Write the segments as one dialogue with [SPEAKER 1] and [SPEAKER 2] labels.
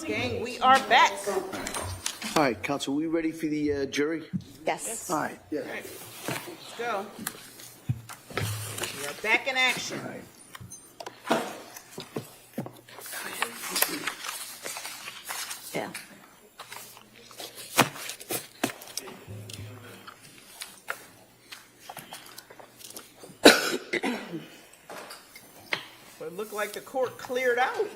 [SPEAKER 1] Gang, we are back.
[SPEAKER 2] All right, counsel, we ready for the jury?
[SPEAKER 3] Yes.
[SPEAKER 2] All right, yeah.
[SPEAKER 1] All right, let's go. We are back in action.
[SPEAKER 2] All right.
[SPEAKER 3] Yeah.
[SPEAKER 1] But it looked like the court cleared out.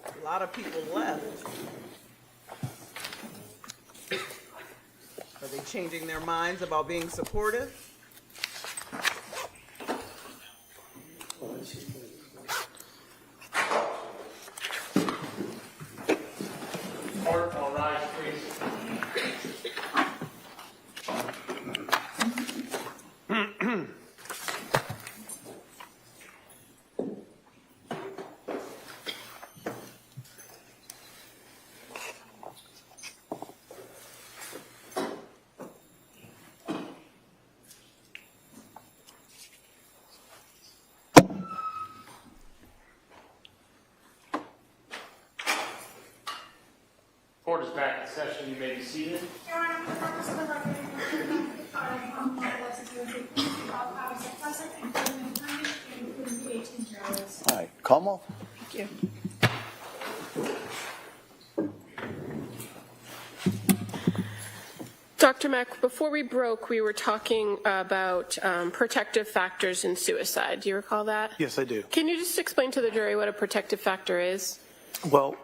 [SPEAKER 1] A lot of people left. Are they changing their minds about being supportive?
[SPEAKER 4] Court will rise, please. Court is back in session. You may be seated.
[SPEAKER 5] Your Honor, for the purpose of the record, including the 18 jurors.
[SPEAKER 2] All right, Como?
[SPEAKER 1] Thank you.
[SPEAKER 6] Dr. Mack, before we broke, we were talking about protective factors in suicide. Do you recall that?
[SPEAKER 7] Yes, I do.
[SPEAKER 6] Can you just explain to the jury what a protective factor is?
[SPEAKER 7] Well,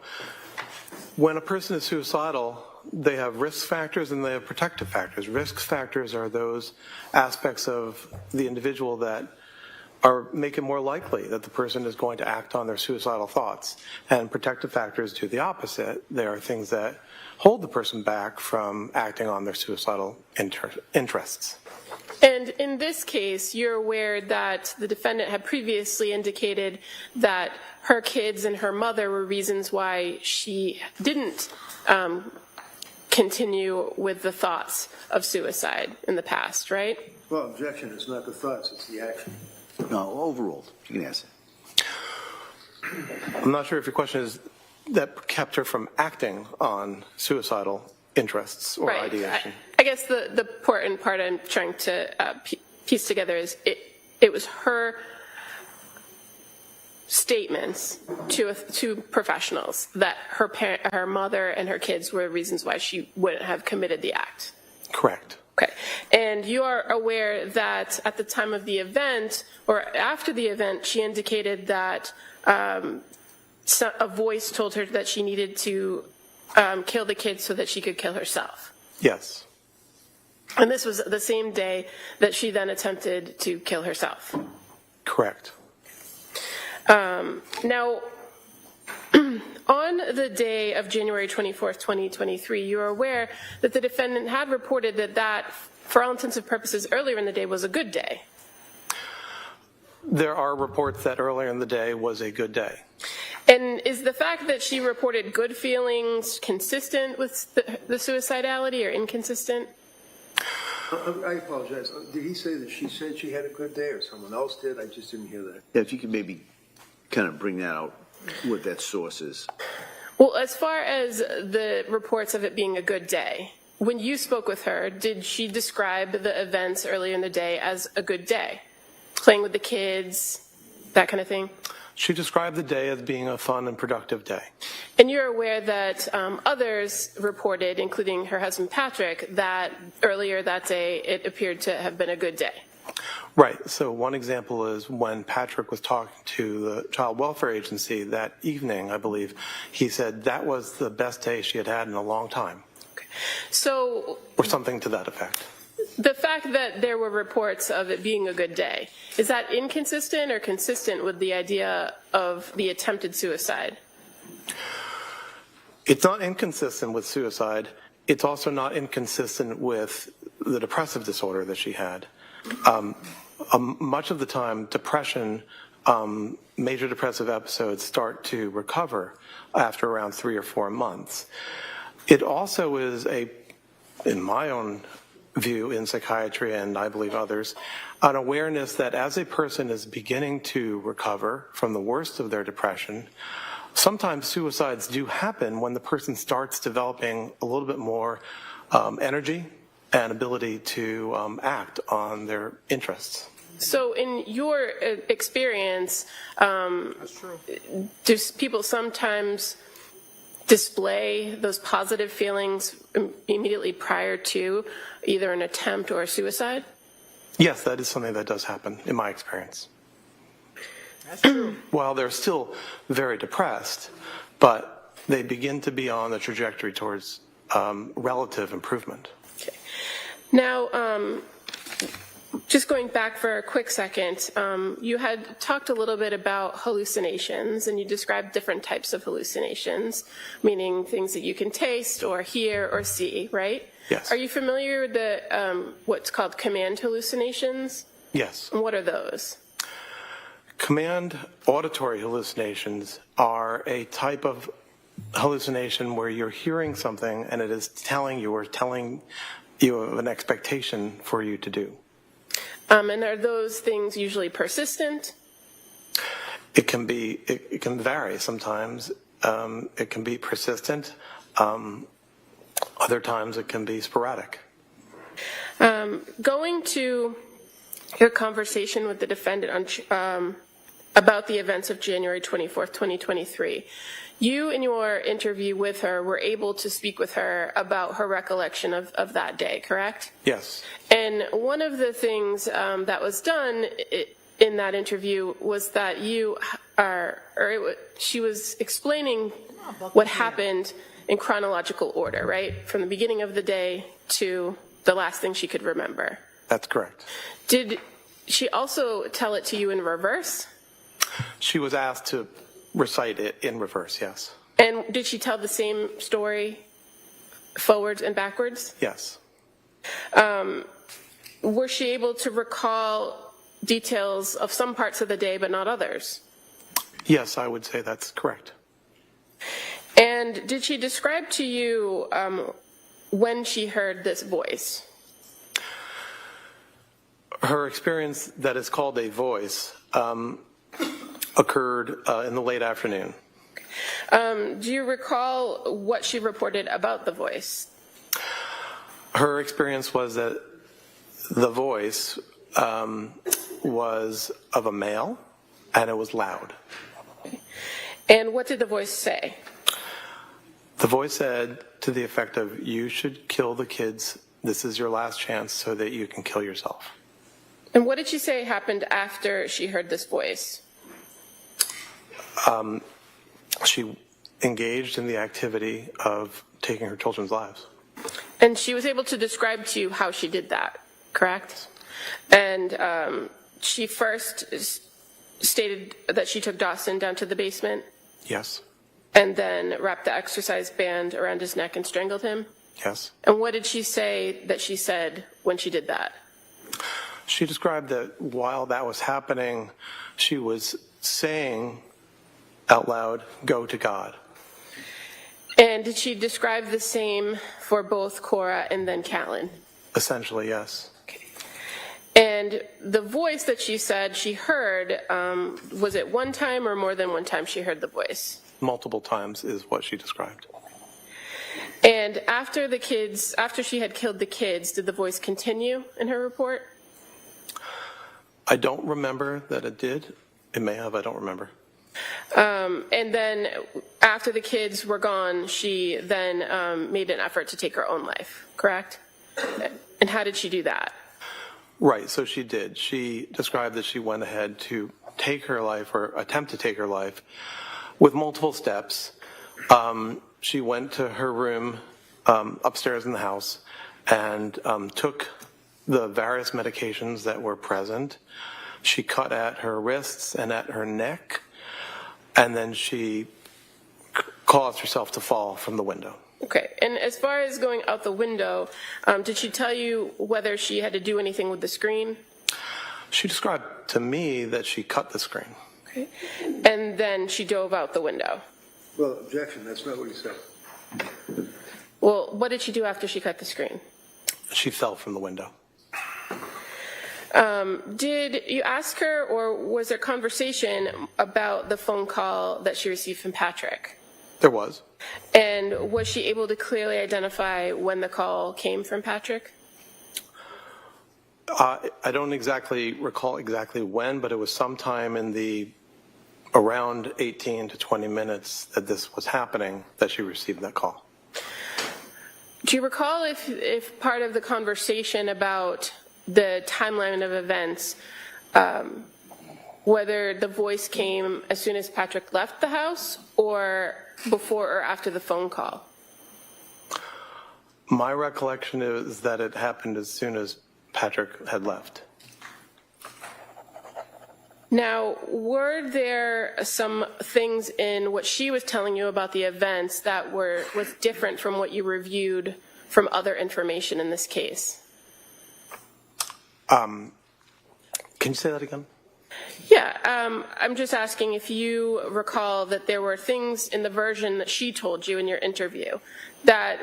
[SPEAKER 7] when a person is suicidal, they have risk factors and they have protective factors. Risk factors are those aspects of the individual that make it more likely that the person is going to act on their suicidal thoughts. And protective factors do the opposite. They are things that hold the person back from acting on their suicidal interests.
[SPEAKER 6] And in this case, you're aware that the defendant had previously indicated that her kids and her mother were reasons why she didn't continue with the thoughts of suicide in the past, right?
[SPEAKER 8] Well, objection is not the thoughts, it's the action.
[SPEAKER 2] No, overruled. You can answer.
[SPEAKER 7] I'm not sure if your question is that kept her from acting on suicidal interests or
[SPEAKER 6] Right.
[SPEAKER 7] ideation.
[SPEAKER 6] I guess the important part I'm trying to piece together is it was her statements to professionals that her mother and her kids were reasons why she wouldn't have committed the act.
[SPEAKER 7] Correct.
[SPEAKER 6] Okay. And you are aware that at the time of the event or after the event, she indicated that a voice told her that she needed to kill the kids so that she could kill herself.
[SPEAKER 7] Yes.
[SPEAKER 6] And this was the same day that she then attempted to kill herself.
[SPEAKER 7] Correct.
[SPEAKER 6] Now, on the day of January 24th, 2023, you are aware that the defendant had reported that, for all intents and purposes, earlier in the day was a good day.
[SPEAKER 7] There are reports that earlier in the day was a good day.
[SPEAKER 6] And is the fact that she reported good feelings consistent with the suicidality or inconsistent?
[SPEAKER 8] I apologize. Did he say that she said she had a good day or someone else did? I just didn't hear that.
[SPEAKER 2] Yeah, if you could maybe kind of bring that out, what that source is.
[SPEAKER 6] Well, as far as the reports of it being a good day, when you spoke with her, did she describe the events earlier in the day as a good day? Playing with the kids, that kind of thing?
[SPEAKER 7] She described the day as being a fun and productive day.
[SPEAKER 6] And you're aware that others reported, including her husband Patrick, that earlier that day it appeared to have been a good day.
[SPEAKER 7] Right. So one example is when Patrick was talking to the Child Welfare Agency that evening, I believe, he said that was the best day she had had in a long time.
[SPEAKER 6] Okay. So,
[SPEAKER 7] or something to that effect.
[SPEAKER 6] The fact that there were reports of it being a good day, is that inconsistent or consistent with the idea of the attempted suicide?
[SPEAKER 7] It's not inconsistent with suicide. It's also not inconsistent with the depressive disorder that she had. much of the time, depression, major depressive episodes start to recover after around 3 or 4 months. It also is in my own view in psychiatry, and I believe others, an awareness that as a person is beginning to recover from the worst of their depression, sometimes suicides do happen when the person starts developing a little bit more energy and ability to act on their interests.
[SPEAKER 6] So in your experience, do people sometimes display those positive feelings immediately prior to either an attempt or a suicide?
[SPEAKER 7] Yes, that is something that does happen in my experience.
[SPEAKER 1] That's true.
[SPEAKER 7] While they're still very depressed, but they begin to be on the trajectory towards relative improvement.
[SPEAKER 6] Okay. Now, just going back for a quick second, you had talked a little bit about hallucinations, and you described different types of hallucinations, meaning things that you can taste or hear or see, right?
[SPEAKER 7] Yes.
[SPEAKER 6] Are you familiar with the what's called command hallucinations?
[SPEAKER 7] Yes.
[SPEAKER 6] And what are those?
[SPEAKER 7] Command auditory hallucinations are a type of hallucination where you're hearing something and it is telling you of an expectation for you to do.
[SPEAKER 6] And are those things usually persistent?
[SPEAKER 7] It can vary sometimes. It can be persistent. Other times it can be sporadic.
[SPEAKER 6] Going to your conversation with the defendant about the events of January 24th, 2023, you, in your interview with her, were able to speak with her about her recollection of that day, correct?
[SPEAKER 7] Yes.
[SPEAKER 6] And one of the things that was done in that interview was that she was explaining what happened in chronological order, right? From the beginning of the day to the last thing she could remember.
[SPEAKER 7] That's correct.
[SPEAKER 6] Did she also tell it to you in reverse?
[SPEAKER 7] She was asked to recite it in reverse, yes.
[SPEAKER 6] And did she tell the same story forwards and backwards?
[SPEAKER 7] Yes.
[SPEAKER 6] Was she able to recall details of some parts of the day but not others?
[SPEAKER 7] Yes, I would say that's correct.
[SPEAKER 6] And did she describe to you when she heard this voice?
[SPEAKER 7] Her experience that is called a voice occurred in the late afternoon.
[SPEAKER 6] Do you recall what she reported about the voice?
[SPEAKER 7] Her experience was that the voice was of a male, and it was loud.
[SPEAKER 6] And what did the voice say?
[SPEAKER 7] The voice said to the effect of, "You should kill the kids. This is your last chance so that you can kill yourself."
[SPEAKER 6] And what did she say happened after she heard this voice?
[SPEAKER 7] She engaged in the activity of taking her children's lives.
[SPEAKER 6] And she was able to describe to you how she did that, correct? And she first stated that she took Dawson down to the basement
[SPEAKER 7] Yes.
[SPEAKER 6] and then wrapped the exercise band around his neck and strangled him.
[SPEAKER 7] Yes.
[SPEAKER 6] And what did she say that she said when she did that?
[SPEAKER 7] She described that while that was happening, she was saying out loud, "Go to God."
[SPEAKER 6] And did she describe the same for both Cora and then Callan?
[SPEAKER 7] Essentially, yes.
[SPEAKER 6] And the voice that she said she heard, was it one time or more than one time she heard the voice?
[SPEAKER 7] Multiple times is what she described.
[SPEAKER 6] And after she had killed the kids, did the voice continue in her report?
[SPEAKER 7] I don't remember that it did. It may have, I don't remember.
[SPEAKER 6] And then after the kids were gone, she then made an effort to take her own life, correct? And how did she do that?
[SPEAKER 7] Right, so she did. She described that she went ahead to take her life or attempt to take her life with multiple steps. She went to her room upstairs in the house and took the various medications that were present. She cut at her wrists and at her neck, and then she caused herself to fall from the window.
[SPEAKER 6] Okay, and as far as going out the window, did she tell you whether she had to do anything with the screen?
[SPEAKER 7] She described to me that she cut the screen.
[SPEAKER 6] Okay. And then she dove out the window.
[SPEAKER 8] Well, objection, that's not what he said.
[SPEAKER 6] Well, what did she do after she cut the screen?
[SPEAKER 7] She fell from the window.
[SPEAKER 6] Did you ask her, or was there conversation about the phone call that she received from Patrick?
[SPEAKER 7] There was.
[SPEAKER 6] And was she able to clearly identify when the call came from Patrick?
[SPEAKER 7] I don't exactly recall exactly when, but it was sometime in the around 18 to 20 minutes that this was happening that she received that call.
[SPEAKER 6] Do you recall if part of the conversation about the timeline of events, whether the voice came as soon as Patrick left the house or before or after the phone call?
[SPEAKER 7] My recollection is that it happened as soon as Patrick had left.
[SPEAKER 6] Now, were there some things in what she was telling you about the events that was different from what you reviewed from other information in this case?
[SPEAKER 7] Can you say that again?
[SPEAKER 6] Yeah, I'm just asking if you recall that there were things in the version that she told you in your interview that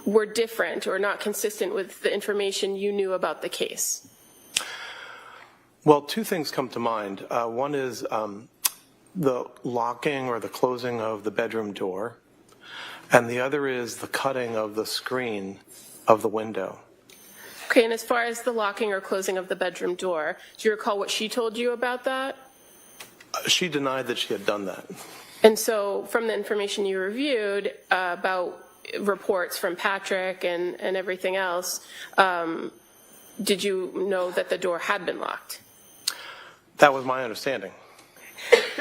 [SPEAKER 6] were different or not consistent with the information you knew about the case.
[SPEAKER 7] Well, two things come to mind. One is the locking or the closing of the bedroom door, and the other is the cutting of the screen of the window.
[SPEAKER 6] Okay, and as far as the locking or closing of the bedroom door, do you recall what she told you about that?
[SPEAKER 7] She denied that she had done that.
[SPEAKER 6] And so from the information you reviewed about reports from Patrick and everything else, did you know that the door had been locked?
[SPEAKER 7] That was my understanding.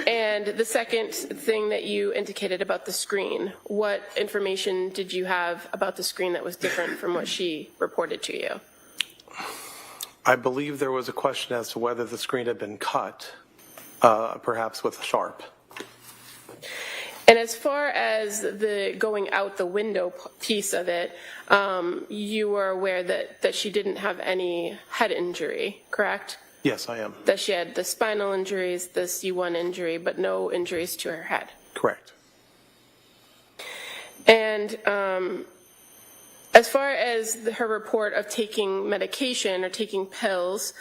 [SPEAKER 6] And the second thing that you indicated about the screen, what information did you have about the screen that was different from what she reported to you?
[SPEAKER 7] I believe there was a question as to whether the screen had been cut, perhaps with a sharp.
[SPEAKER 6] And as far as the going out the window piece of it, you were aware that she didn't have any head injury, correct?
[SPEAKER 7] Yes, I am.
[SPEAKER 6] That she had the spinal injuries, the C1 injury, but no injuries to her head.
[SPEAKER 7] Correct.
[SPEAKER 6] And as far as her report of taking medication or taking pills,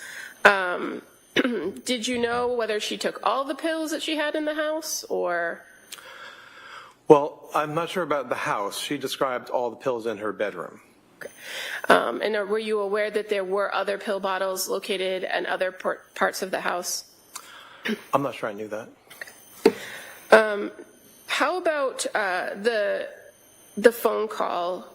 [SPEAKER 6] did you know whether she took all the pills that she had in the house or?
[SPEAKER 7] Well, I'm not sure about the house. She described all the pills in her bedroom.
[SPEAKER 6] Okay. And were you aware that there were other pill bottles located in other parts of the house?
[SPEAKER 7] I'm not sure I knew that.
[SPEAKER 6] How about the phone call?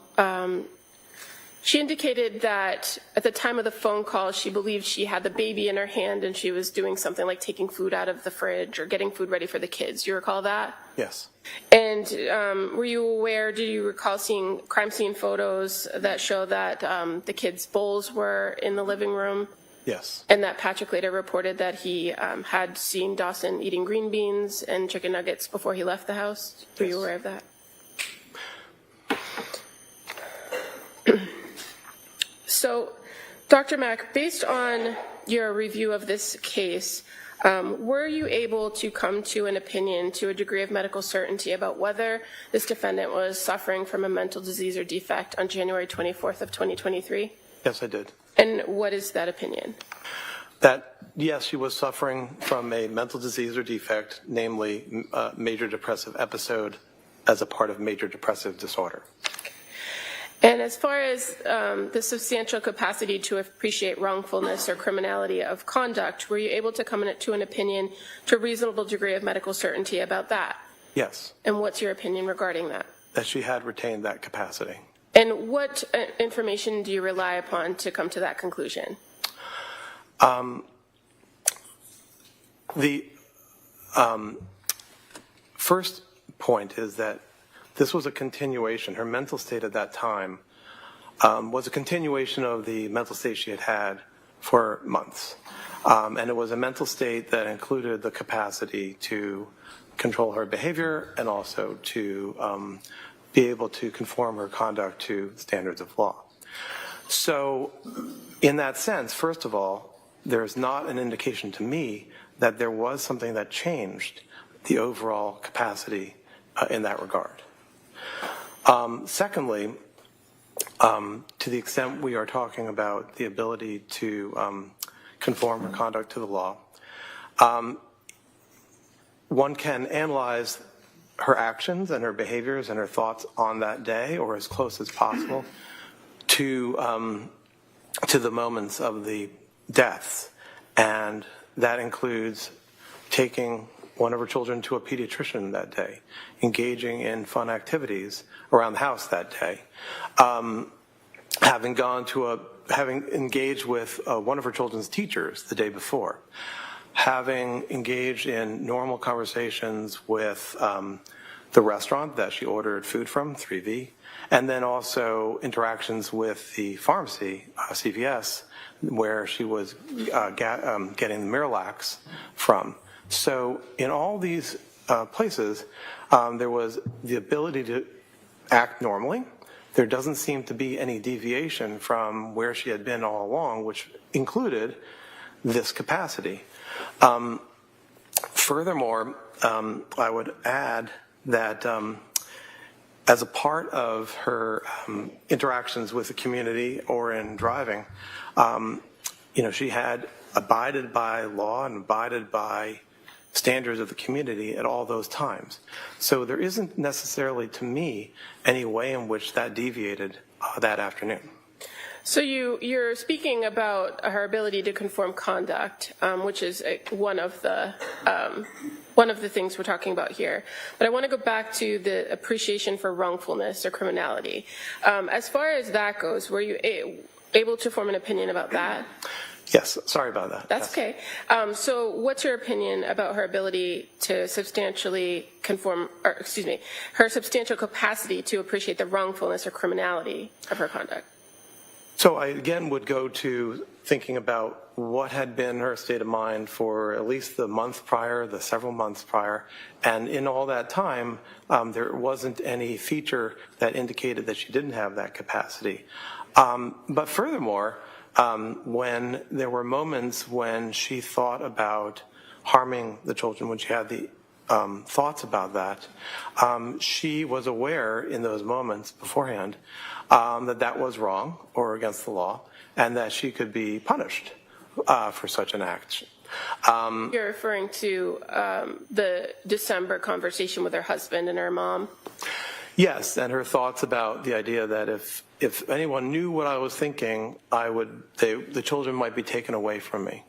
[SPEAKER 6] She indicated that at the time of the phone call, she believed she had the baby in her hand and she was doing something like taking food out of the fridge or getting food ready for the kids. Do you recall that?
[SPEAKER 7] Yes.
[SPEAKER 6] And were you aware, do you recall seeing crime scene photos that show that the kids' bowls were in the living room?
[SPEAKER 7] Yes.
[SPEAKER 6] And that Patrick later reported that he had seen Dawson eating green beans and chicken nuggets before he left the house? Were you aware of that? So, Dr. Mack, based on your review of this case, were you able to come to an opinion to a degree of medical certainty about whether this defendant was suffering from a mental disease or defect on January 24th of 2023?
[SPEAKER 7] Yes, I did.
[SPEAKER 6] And what is that opinion?
[SPEAKER 7] That, yes, she was suffering from a mental disease or defect, namely a major depressive episode as a part of major depressive disorder.
[SPEAKER 6] And as far as the substantial capacity to appreciate wrongfulness or criminality of conduct, were you able to come to an opinion to a reasonable degree of medical certainty about that?
[SPEAKER 7] Yes.
[SPEAKER 6] And what's your opinion regarding that?
[SPEAKER 7] That she had retained that capacity.
[SPEAKER 6] And what information do you rely upon to come to that conclusion?
[SPEAKER 7] The first point is that this was a continuation. Her mental state at that time was a continuation of the mental state she had had for months. And it was a mental state that included the capacity to control her behavior and also to be able to conform her conduct to standards of law. So in that sense, first of all, there's not an indication to me that there was something that changed the overall capacity in that regard. Secondly, to the extent we are talking about the ability to conform her conduct to the law, one can analyze her actions and her behaviors and her thoughts on that day, or as close as possible to the moments of the deaths, and that includes taking one of her children to a pediatrician that day, engaging in fun activities around the house that day, having engaged with one of her children's teachers the day before, having engaged in normal conversations with the restaurant that she ordered food from, 3V, and then also interactions with the pharmacy, CVS, where she was getting the Miralax from. So in all these places, there was the ability to act normally. There doesn't seem to be any deviation from where she had been all along, which included this capacity. Furthermore, I would add that as a part of her interactions with the community or in driving, she had abided by law and abided by standards of the community at all those times. So there isn't necessarily, to me, any way in which that deviated that afternoon.
[SPEAKER 6] So you're speaking about her ability to conform conduct, which is one of the things we're talking about here. But I want to go back to the appreciation for wrongfulness or criminality. As far as that goes, were you able to form an opinion about that?
[SPEAKER 7] Yes, sorry about that.
[SPEAKER 6] That's okay. So what's your opinion about her ability to substantially conform, or excuse me, her substantial capacity to appreciate the wrongfulness or criminality of her conduct?
[SPEAKER 7] So I, again, would go to thinking about what had been her state of mind for at least the month prior, the several months prior, and in all that time, there wasn't any feature that indicated that she didn't have that capacity. But furthermore, when there were moments when she thought about harming the children, when she had the thoughts about that, she was aware in those moments beforehand that was wrong or against the law, and that she could be punished for such an act.
[SPEAKER 6] You're referring to the December conversation with her husband and her mom?
[SPEAKER 7] Yes, and her thoughts about the idea that if anyone knew what I was thinking, the children might be taken away from me.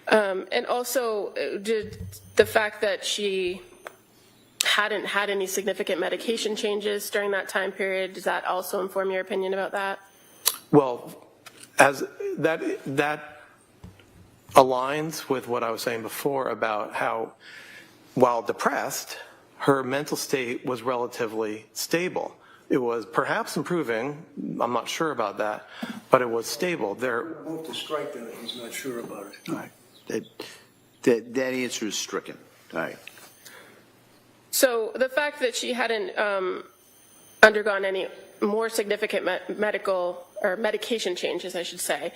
[SPEAKER 6] And also, did the fact that she hadn't had any significant medication changes during that time period, does that also inform your opinion about that?
[SPEAKER 7] Well, as that aligns with what I was saying before about how, while depressed, her mental state was relatively stable. It was perhaps improving, I'm not sure about that, but it was stable.
[SPEAKER 8] Move to strike that, he's not sure about it.
[SPEAKER 2] All right. That answer is stricken. All right.
[SPEAKER 6] So the fact that she hadn't undergone any more significant medical or medication changes, I should say,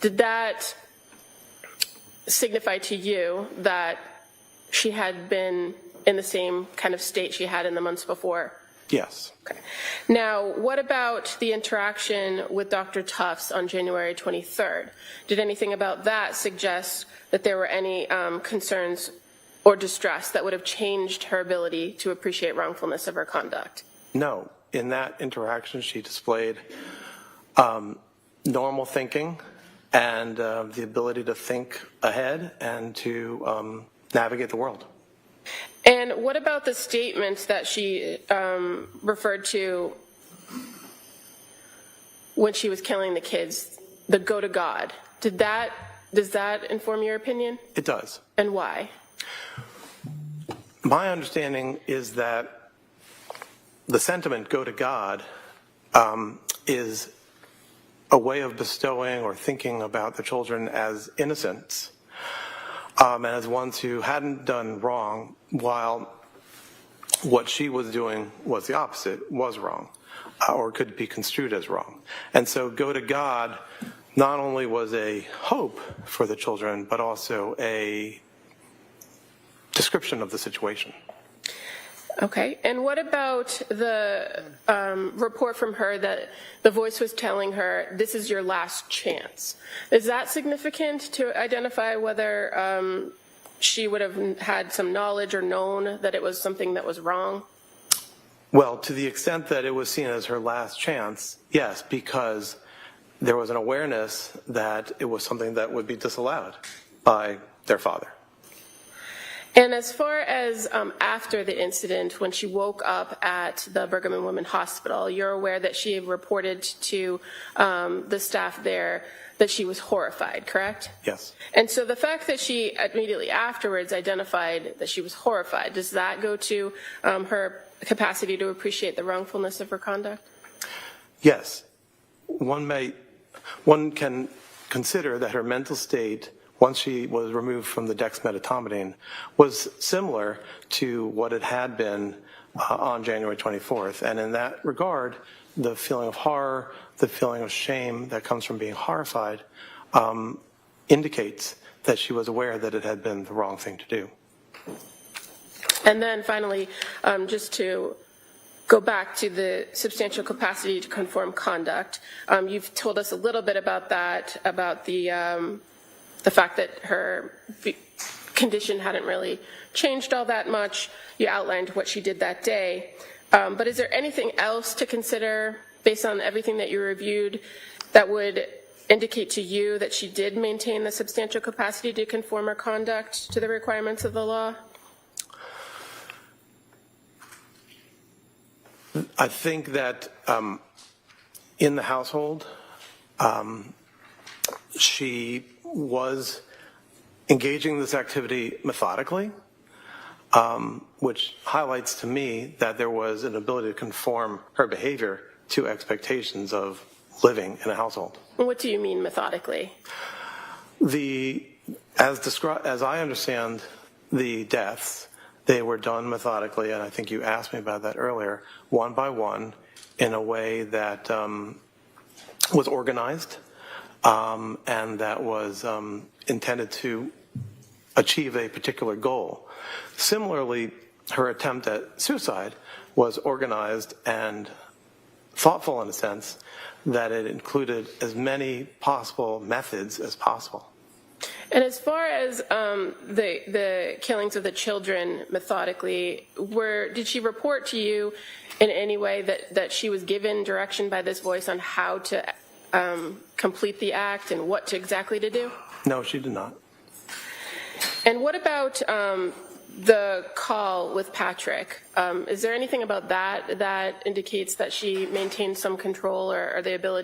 [SPEAKER 6] did that signify to you that she had been in the same kind of state she had in the months before?
[SPEAKER 7] Yes.
[SPEAKER 6] Okay. Now, what about the interaction with Dr. Tufts on January 23rd? Did anything about that suggest that there were any concerns or distress that would have changed her ability to appreciate wrongfulness of her conduct?
[SPEAKER 7] No. In that interaction, she displayed normal thinking and the ability to think ahead and to navigate the world.
[SPEAKER 6] And what about the statements that she referred to when she was killing the kids, the go to God? Does that inform your opinion?
[SPEAKER 7] It does.
[SPEAKER 6] And why?
[SPEAKER 7] My understanding is that the sentiment, go to God, is a way of bestowing or thinking about the children as innocents and as ones who hadn't done wrong, while what she was doing was the opposite, was wrong, or could be construed as wrong. And so go to God not only was a hope for the children, but also a description of the situation.
[SPEAKER 6] Okay, and what about the report from her that the voice was telling her, this is your last chance? Is that significant to identify whether she would have had some knowledge or known that it was something that was wrong?
[SPEAKER 7] Well, to the extent that it was seen as her last chance, yes, because there was an awareness that it was something that would be disallowed by their father.
[SPEAKER 6] And as far as after the incident, when she woke up at the Brigham and Women's Hospital, you're aware that she reported to the staff there that she was horrified, correct?
[SPEAKER 7] Yes.
[SPEAKER 6] And so the fact that she immediately afterwards identified that she was horrified, does that go to her capacity to appreciate the wrongfulness of her conduct?
[SPEAKER 7] Yes. One can consider that her mental state, once she was removed from the dexmedetomidine, was similar to what it had been on January 24th. And in that regard, the feeling of horror, the feeling of shame that comes from being horrified, indicates that she was aware that it had been the wrong thing to do.
[SPEAKER 6] And then finally, just to go back to the substantial capacity to conform conduct, you've told us a little bit about that, about the fact that her condition hadn't really changed all that much. You outlined what she did that day. But is there anything else to consider, based on everything that you reviewed, that would indicate to you that she did maintain the substantial capacity to conform her conduct to the requirements of the law?
[SPEAKER 7] I think that in the household, she was engaging this activity methodically, which highlights to me that there was an ability to conform her behavior to expectations of living in a household.
[SPEAKER 6] What do you mean methodically?
[SPEAKER 7] As I understand the deaths, they were done methodically, and I think you asked me about that earlier, one by one, in a way that was organized and that was intended to achieve a particular goal. Similarly, her attempt at suicide was organized and thoughtful in a sense that it included as many possible methods as possible.
[SPEAKER 6] And as far as the killings of the children methodically, did she report to you in any way that she was given direction by this voice on how to complete the act and what exactly to do?
[SPEAKER 7] No, she did not.
[SPEAKER 6] And what about the call with Patrick? Is there anything about that that indicates that she maintained some control or the ability